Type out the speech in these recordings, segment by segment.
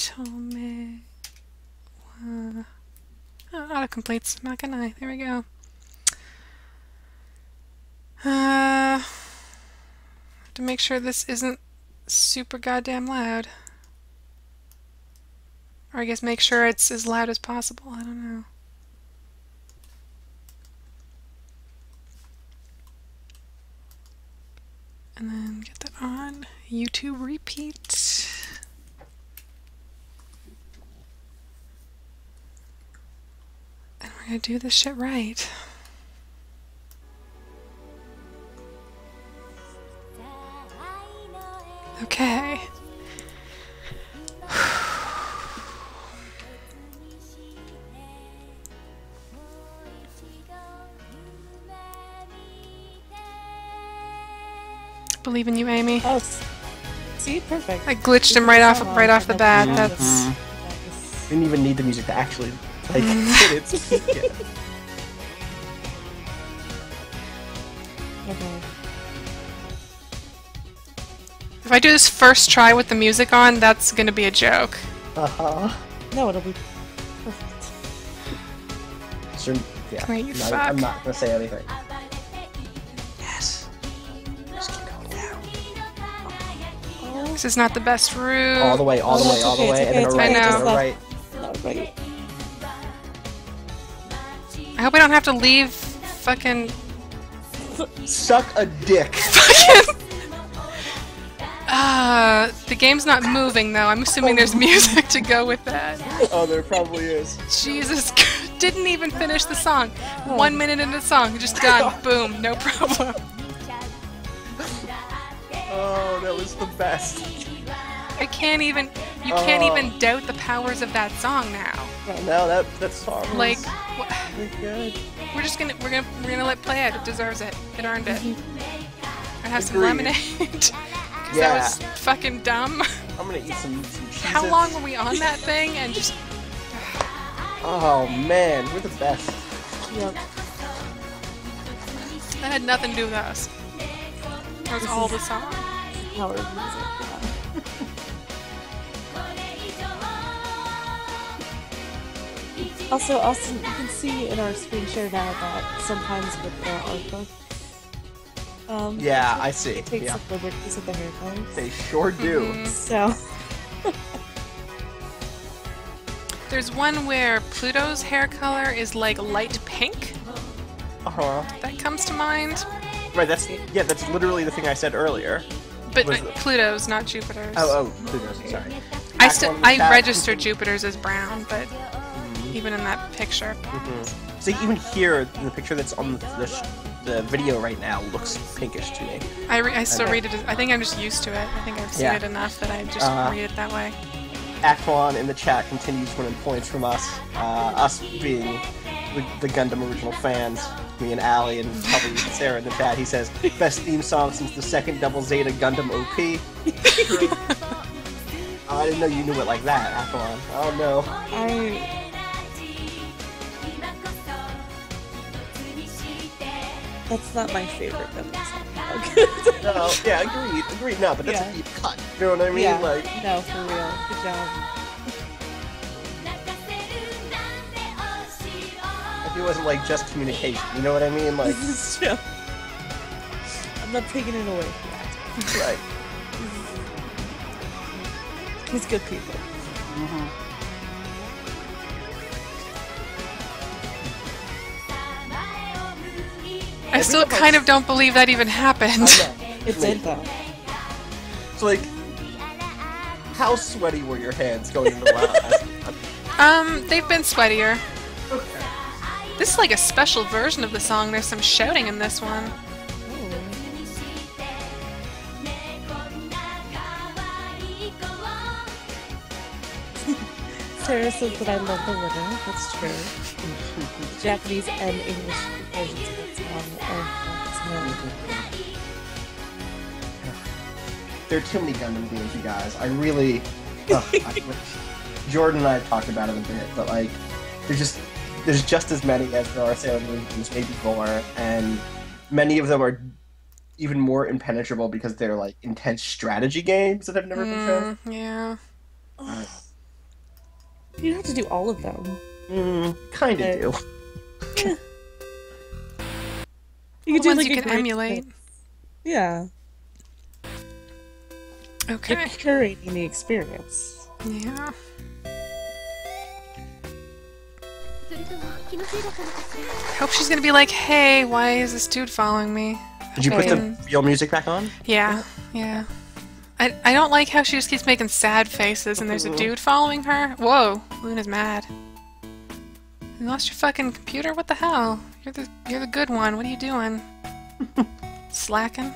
Tome. Oh, autocompletes. Not gonna lie. There we go. Have to make sure this isn't super goddamn loud. Or I guess make sure it's as loud as possible. I don't know. And then get that on. YouTube repeat. And we're gonna do this shit right. Okay. Believe in you, Amy. Oh, see, perfect. I glitched him right off the bat. That's. Didn't even need the music to actually like hit its peak yet. Okay. If I do this first try with the music on, that's gonna be a joke. No, it'll be perfect. Sure, yeah. Wait, you No, fuck. I'm not gonna say anything. Yes. Just keep going down. This is not the best route. All the way, all the way, all the way, and then a right, I know. and a right. No, right. I hope I don't have to leave fucking. Suck a dick. The game's not moving though. I'm assuming there's music to go with that. Oh, there probably is. Jesus, didn't even finish the song. 1 minute into the song, just done. Boom, no problem. Oh, that was the best. I can't even. You can't even doubt the powers of that song now. No, that song. Like, Good. we're gonna let it play it. It deserves it. It earned it. I have some Agreed. lemonade. Yeah. That was fucking dumb. I'm gonna eat some Cheez-Its. How long were we on that thing? And just. Oh man, we're the best. Yep. That had nothing to do with us. That was all the song. Power of music. Yeah. Also, Austin, you can see in our screen share now that sometimes with the art book, Yeah, I see. it takes Yeah. up liberties with the hair colors. They sure do. So, There's one where Pluto's hair color is like light pink. That comes to mind. Right. That's literally the thing I said earlier. But Was Pluto's, not Jupiter's. Oh, Pluto's. Sorry. I registered Jupiter's as brown, but even in that picture. So even here, the picture that's on the video right now looks pinkish to me. I still read it. I think I'm just used to it. I think I've seen it enough that I just read it that way. Aquan in the chat continues winning points from us. Us being the Gundam original fans. Me and Allie and probably Sarah in the chat. He says, best theme song since the second Double Zeta Gundam OP. Oh, I didn't know you knew it like that, Aquan. Oh no. that's not my favorite Gundam song. No, yeah, agreed. No, but that's a deep cut. You know what I mean? Yeah. Like, No, for real. Good job. if it wasn't like just communication, you know what I mean? Like, This is true. I'm not taking it away. right. He's good people. I still kind of don't believe that even happened. It did though. So like, how sweaty were your hands going into the last? They've been sweatier. This is like a special version of the song. There's some shouting in this one. Sarah says that I love the winner. That's true. Japanese and English versions of that song are There are too many Gundam games, you guys. I really... Jordan and I have talked about it a bit, but like, there's just as many as there are Sailor Moon games, maybe more, and many of them are even more impenetrable because they're like intense strategy games that have never been shown. Yeah. You don't have to do all of them. Kinda do. You can The do ones like you a can great emulate. mix. Yeah. Okay. You're curating the experience. Yeah. I hope she's gonna be like, hey, why is this dude following me? Did you put the real music back on? Yeah, yeah. I don't like how she just keeps making sad faces and there's a dude following her. Whoa, Luna's mad. You lost your fucking computer? What the hell? You're the good one. What are you doing? Slacking?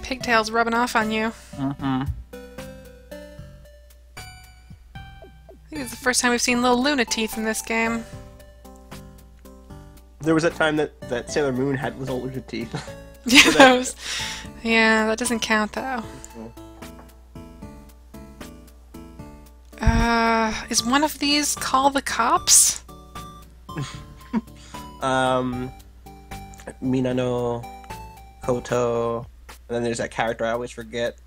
Pigtails rubbing off on you. I think it's the first time we've seen little Luna teeth in this game. There was that time that Sailor Moon had little Luna teeth. Yeah, that doesn't count though. Is one of these call the cops? Minano, Koto, and then there's that character I always forget.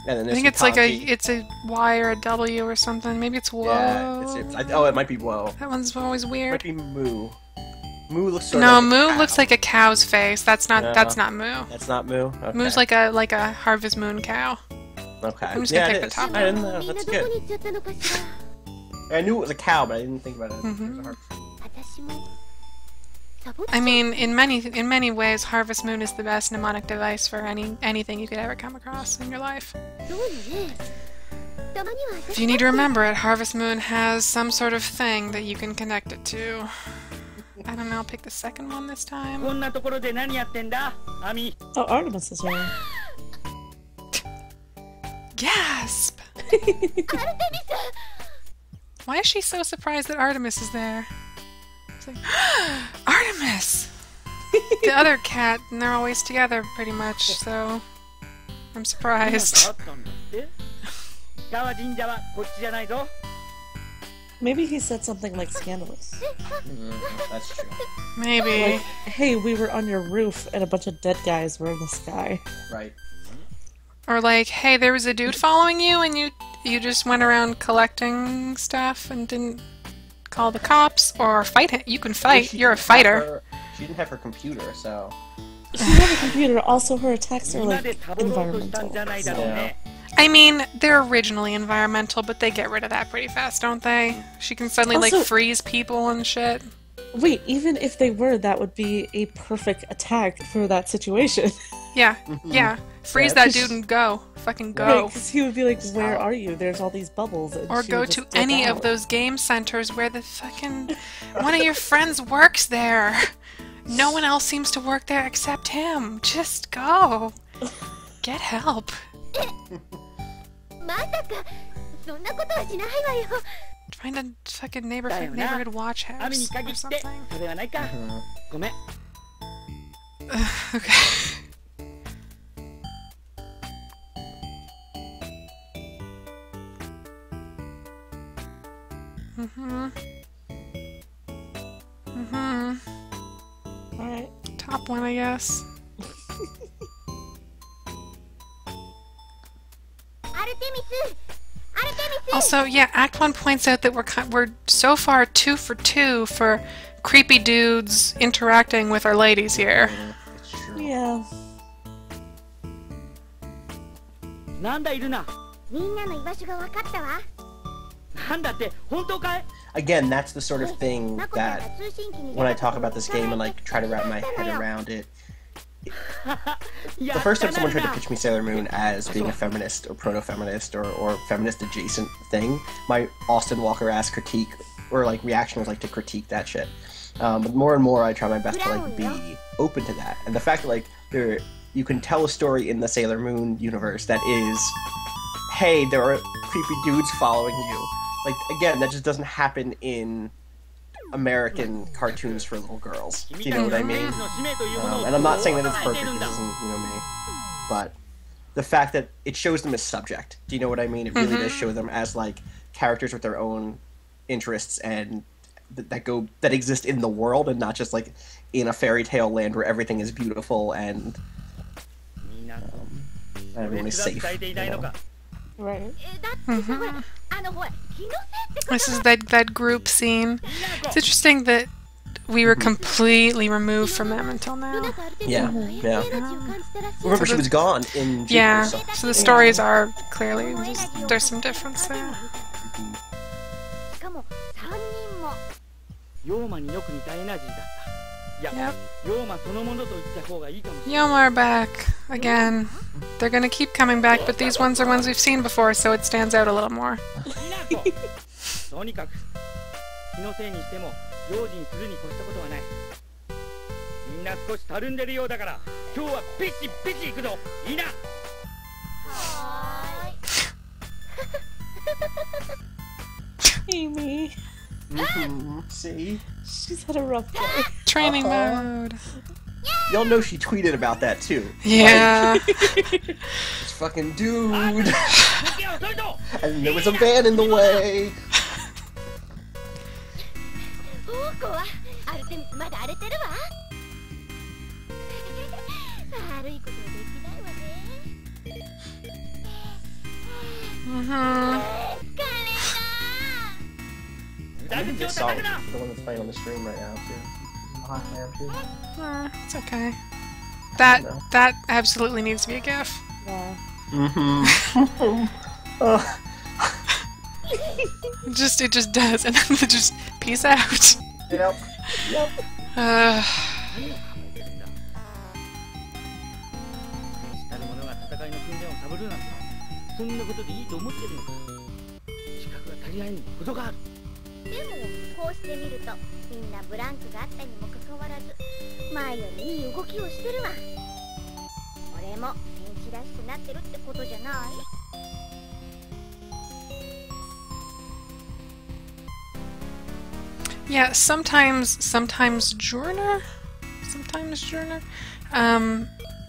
And then I there's think it's like Kanji. it's a Y or a W or something. Maybe it's Whoa. Yeah, oh, it might be Whoa. That one's always It weird. might be Moo. Moo looks sort No, of like Moo a cow. looks like a cow's face. That's not No. Moo. That's not Moo? Okay. Moo's like a Harvest Moon cow. Okay. I'm just gonna yeah, pick it the is. top I didn't know. That's good. I knew it was a cow, but I didn't think about it. I mean, in many ways, Harvest Moon is the best mnemonic device for anything you could ever come across in your life. If you need to remember it, Harvest Moon has some sort of thing that you can connect it to. I don't know, I'll pick the second one this time. Oh, Artemis is here. Gasp! Why is she so surprised that Artemis is there? It's like, Artemis! The other cat, and they're always together pretty much, so I'm surprised. Maybe he said something like scandalous. That's true. Maybe. Like, hey, we were on your roof and a bunch of dead guys were in the sky. Right. Or like, hey, there was a dude following you and you just went around collecting stuff and didn't call the cops or fight him. You can fight. You're a fighter. She didn't have her computer, so... She had a computer, also her attacks are like environmental. Yeah. I mean, they're originally environmental, but they get rid of that pretty fast, don't they? She can suddenly like Also- freeze people and shit. Wait, even if they were, that would be a perfect attack for that situation. Yeah, yeah. Freeze Yeah, that dude and go. Fucking Right, go. because he would be like, where are you? There's all these bubbles. And Or she go would to just dip any out. of those game centers where the fucking one of your friends works there. No one else seems to work there except him. Just go. Get help. Find a fucking neighborhood watch house or something. Okay. Alright. Top one, I guess. Also, yeah, Act 1 points out that we're so far 2 for 2 for creepy dudes interacting with our ladies here. It's true. Yeah. Again, that's the sort of thing that when I talk about this game and like try to wrap my head around it. The first time someone tried to pitch me Sailor Moon as being a feminist or proto-feminist or feminist adjacent thing, my Austin Walker ass critique or like reaction was like to critique that shit. But more and more I try my best to like be open to that. And the fact that like you can tell a story in the Sailor Moon universe that is, hey, there are creepy dudes following you. Like, again, that just doesn't happen in American cartoons for little girls. Do you know what I mean? And I'm not saying that it's perfect, this isn't, me. But the fact that it shows them as subject, do you know what I mean? It really does show them as, like, characters with their own interests and that exist in the world and not just, like, in a fairy tale land where everything is beautiful and everyone is safe. You know? Right. This is that group scene. It's interesting that we were completely removed from them until now. Yeah, yeah. Remember, she was gone in Jupiter, Yeah, so. so the stories are clearly, there's some difference there. Yep. Yoma are back again. They're gonna keep coming back, but these ones are ones we've seen before, so it stands out a little more. Amy. See? She's had a rough day. Training mode. Y'all know she tweeted about that too. Yeah. This fucking dude. And there was a van in the way. I think it's solid. The one that's playing on the stream right now too. Hot man too. It's okay. That absolutely needs to be a GIF. Yeah. It just does, and then just peace out. Yep. Yep. Yeah, sometimes Journer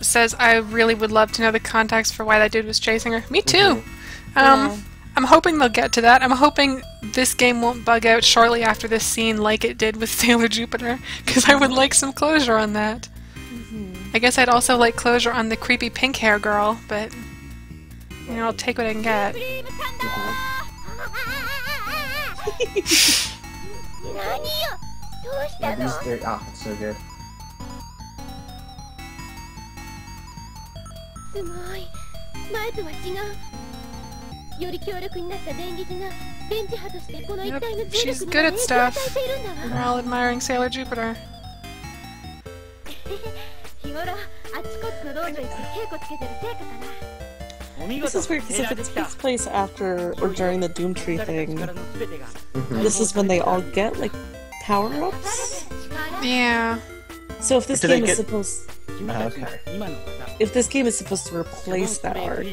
says, I really would love to know the context for why that dude was chasing her. Me too! I'm hoping they'll get to that. I'm hoping this game won't bug out shortly after this scene like it did with Sailor Jupiter, because I would like some closure on that. I guess I'd also like closure on the creepy pink hair girl, but you know, I'll take what I can get. It's so good. Yep, she's good at stuff. We're all admiring Sailor Jupiter. This is weird, because if it takes place after or during the Doom Tree thing, this is when they all get, like, power-ups? Yeah. So if this game is supposed... Okay. If this game is supposed to replace that arc,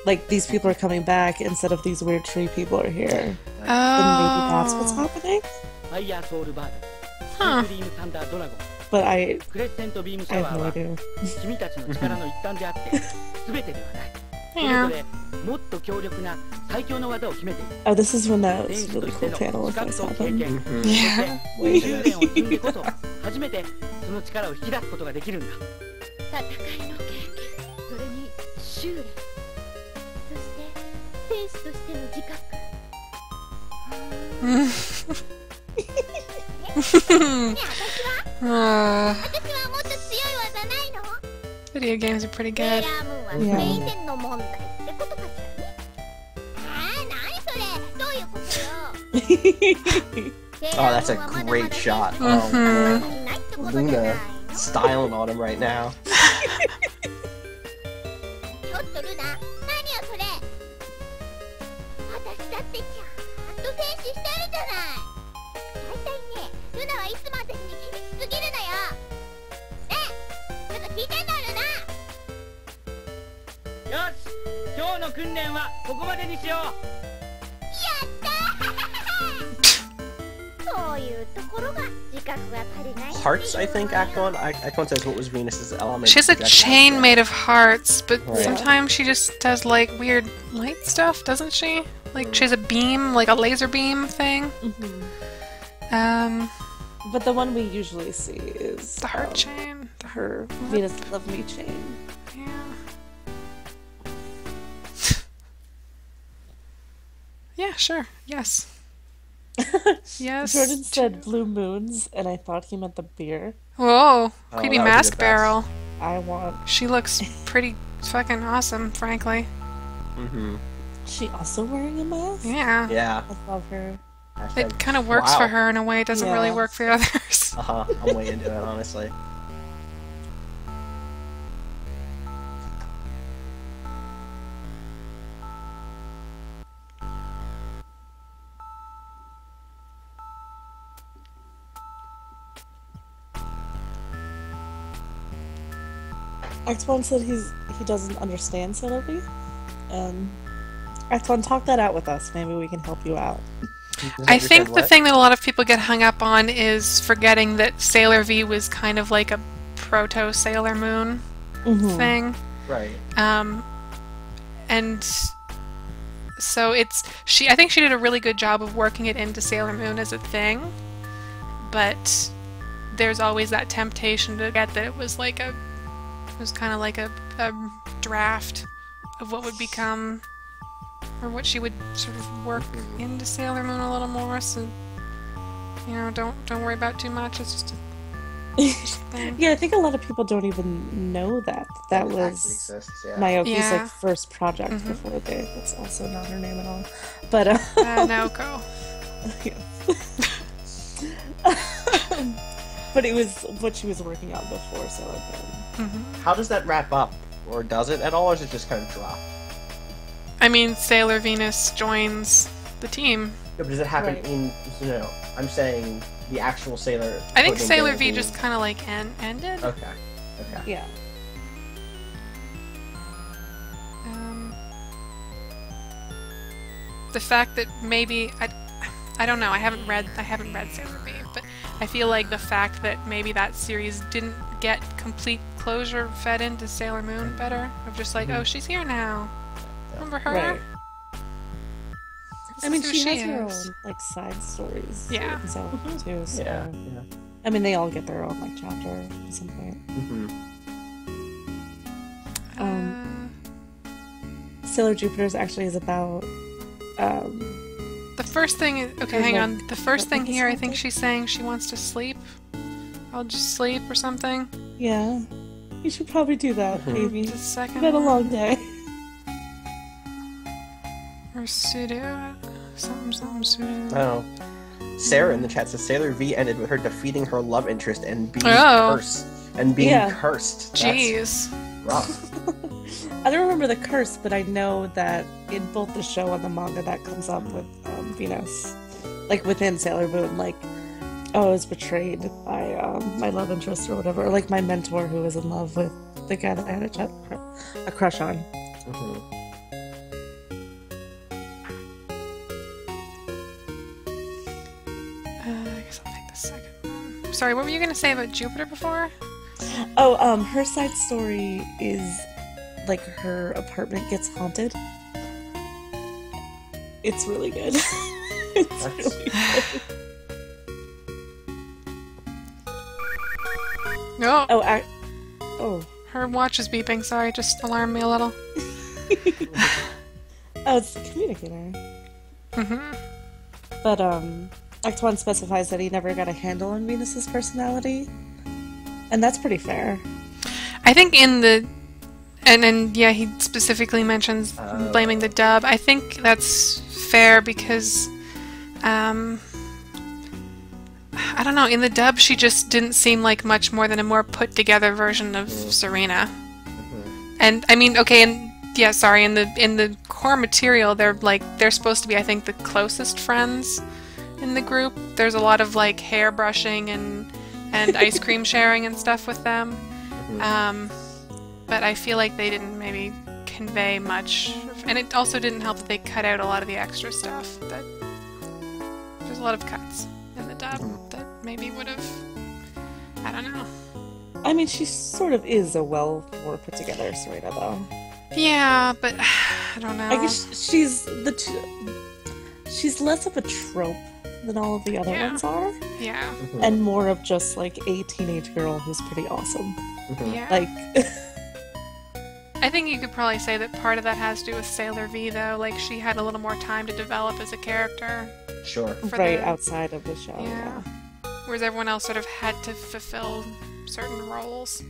like, these people are coming back instead of these weird tree people are here, then maybe that's what's happening? Huh. But I have no idea. Yeah. Oh, this is when that really cool panel of us happened. Yeah. Video games are pretty good. Oh, that's a great shot. Oh, man. Luna styling on him right now. Hearts, I think, Akon. Akon says what was Venus's element. She has a chain made of hearts, but sometimes she just does like weird light stuff, doesn't she? Like she has a beam, like a laser beam thing. But the one we usually see is the heart chain. Her Venus Love Me chain. Yeah. Yeah, sure. Yes. Yes. Jordan said blue moons, and I thought he meant the beer. Whoa. Oh, Creepy that would be the mask best. barrel. I want. She looks pretty fucking awesome, frankly. Mm-hmm. Is she also wearing a mask? Yeah. Yeah. I love her. It kind of works for her in a way. It doesn't really Yeah. work for the others. I'm way into it, honestly. X1 said he doesn't understand Sailor V, and X1, talk that out with us. Maybe we can help you out. I think the thing that a lot of people get hung up on is forgetting that Sailor V was kind of like a proto-Sailor Moon thing. Right. And so I think she did a really good job of working it into Sailor Moon as a thing, but there's always that temptation to get that it was kind of like a draft of what would become, or what she would sort of work into Sailor Moon a little more, so, you know, don't worry about too much, it's just a thing. Yeah, I think a lot of people don't even know that was exists, yeah. Naoki's like first project before that's also not her name at all. But Naoko. But it was what she was working on before, so How does that wrap up? Or does it at all, or is it just kind of drop? I mean, Sailor Venus joins the team. Yeah, but does it happen in, I'm saying the actual Sailor... I think Sailor V just kind of like ended. Okay. yeah. The fact that maybe I don't know. I haven't read Sailor V, but I feel like the fact that maybe that series didn't get complete closure fed into Sailor Moon better. Of just like, oh, she's here now. Remember her? Right. I mean, she has her is. own like side stories. Yeah. So too. So. Yeah. I mean, they all get their own like chapter at some point. Sailor Jupiter's actually is about. The first thing. Okay, hang on. The first thing here, I think she's saying she wants to sleep. I'll just sleep or something. Yeah, you should probably do that, baby. The second. It's been a long day. Or pseudo. Something pseudo. Oh. Sarah in the chat says Sailor V ended with her defeating her love interest and being cursed. Cursed. Jeez. That's rough. I don't remember the curse, but I know that in both the show and the manga that comes up with Venus, like within Sailor Moon, like, oh, I was betrayed by my love interest or whatever, or like my mentor who was in love with the guy that I had a crush on. I guess I'll take the second one. Sorry, what were you gonna say about Jupiter before? Oh, her side story is like her apartment gets haunted. It's really good. It's really good. No. Oh, Her watch is beeping. Sorry, just alarmed me a little. oh, it's the communicator. But X1 specifies that he never got a handle on Venus's personality, and that's pretty fair. I think in the and yeah, he specifically mentions blaming the dub. I think that's fair because I don't know, in the dub she just didn't seem like much more than a more put together version of Serena. And I mean, okay, and yeah, sorry, in the core material they're supposed to be, I think, the closest friends in the group. There's a lot of like hair brushing and ice cream sharing and stuff with them. But I feel like they didn't maybe convey much, and it also didn't help that they cut out a lot of the extra stuff. That there's a lot of cuts in the dub that maybe would have, I don't know. I mean, she sort of is a more put together Serena, though. Yeah, but I don't know. I guess she's less of a trope than all of the other ones are. Yeah. And more of just like a teenage girl who's pretty awesome. Yeah. Like, I think you could probably say that part of that has to do with Sailor V, though. Like, she had a little more time to develop as a character. Sure. Right outside of the show. Yeah. Whereas everyone else sort of had to fulfill certain roles.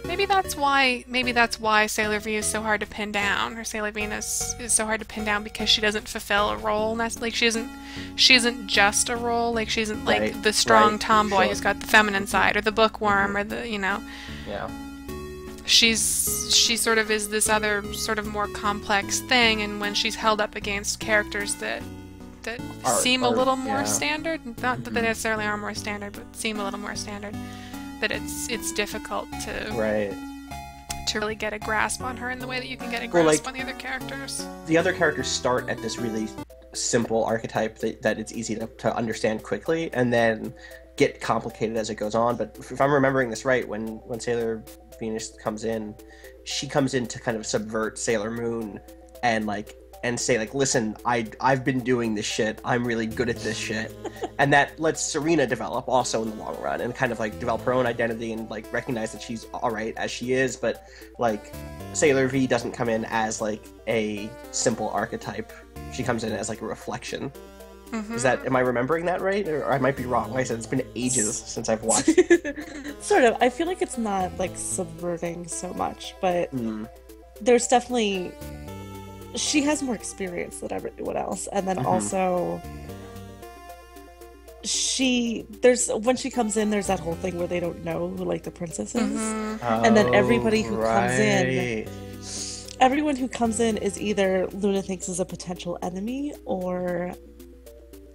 Maybe that's why Sailor V is so hard to pin down, or Sailor Venus is so hard to pin down, because she doesn't fulfill a role. Like, she isn't just a role. Like, she isn't like the strong tomboy who's got the feminine side, or the bookworm, or the, you know. Yeah. She sort of is this other sort of more complex thing, and when she's held up against characters that seem a little more standard, not that they necessarily are more standard, but seem a little more standard, that it's difficult to really get a grasp on her in the way that you can get a grasp on the other characters. The other characters start at this really simple archetype that it's easy to understand quickly, and then get complicated as it goes on. But if I'm remembering this right, when Sailor Venus comes in, she comes in to kind of subvert Sailor Moon and say, like, listen, I've been doing this shit, I'm really good at this shit. And that lets Serena develop also in the long run, and kind of like develop her own identity, and like recognize that she's alright as she is. But like, Sailor V doesn't come in as like a simple archetype, she comes in as like a reflection. Am I remembering that right? Or I might be wrong. Like I said, it's been ages since I've watched. Sort of. I feel like it's not like subverting so much, but there's definitely, she has more experience than everyone else, and then also when she comes in, there's that whole thing where they don't know who like the princess is, and then everybody who comes in, everyone who comes in is either Luna thinks is a potential enemy, or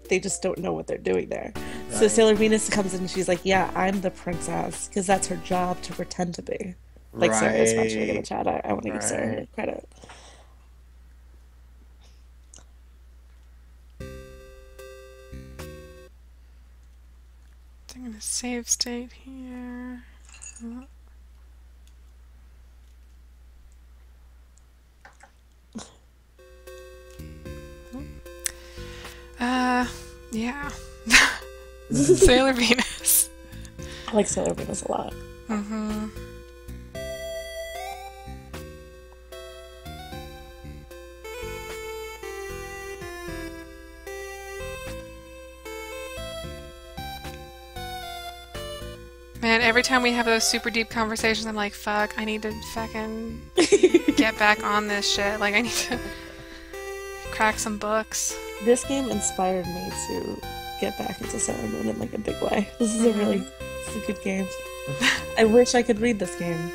they just don't know what they're doing there. So Sailor Venus comes in and she's like, yeah, I'm the princess, because that's her job to pretend to be. Like Sarah was mentioning in the chat, I want to give Sarah credit. I'm gonna save state here. Yeah. Sailor Venus. I like Sailor Venus a lot. Man, every time we have those super deep conversations, I'm like, fuck, I need to fucking get back on this shit. Like, I need to crack some books. This game inspired me to get back into Sailor Moon in like a big way. This is it's a good game. I wish I could read this game.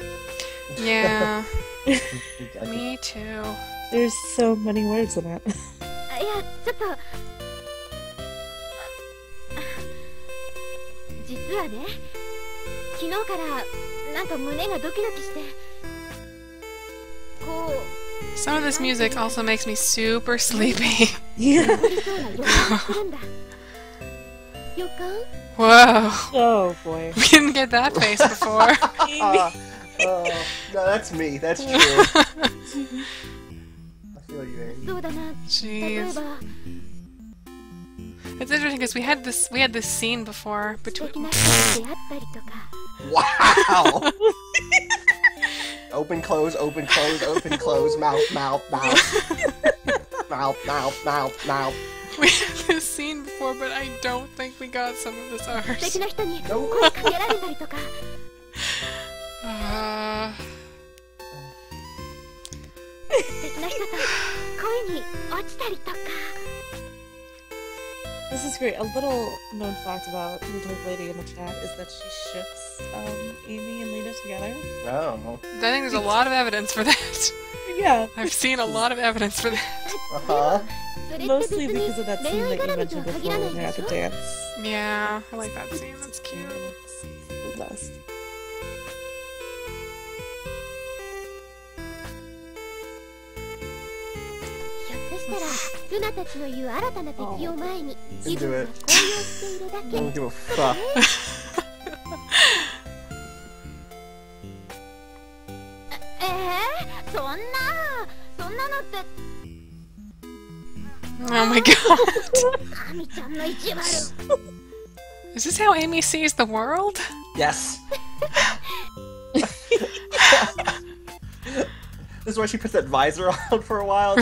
Yeah. Me too. There's so many words in it. Some of this music also makes me super sleepy. Yeah. Whoa. Oh boy. We didn't get that face before. No, that's me. That's true. I feel you, Amy. Jeez. It's interesting because we had this scene before between. Wow. Open, close, open, close, open, close, mouth, mouth, mouth. Mouth, mouth, mouth, mouth. We had this scene before, but I don't think we got some of this ours. Nope. This is great. A little known fact about Midnight Lady in the chat is that she ships Amy and Lena together. Oh. I think there's a lot of evidence for that. Yeah. I've seen a lot of evidence for that. Uh-huh. Mostly because of that scene that you mentioned before when they're at the dance. Yeah, I like that scene. That's cute. It's the best. Into it. I don't give a fuck. Oh my god. Is this how Amy sees the world? Yes. This is why she puts that visor on for a while.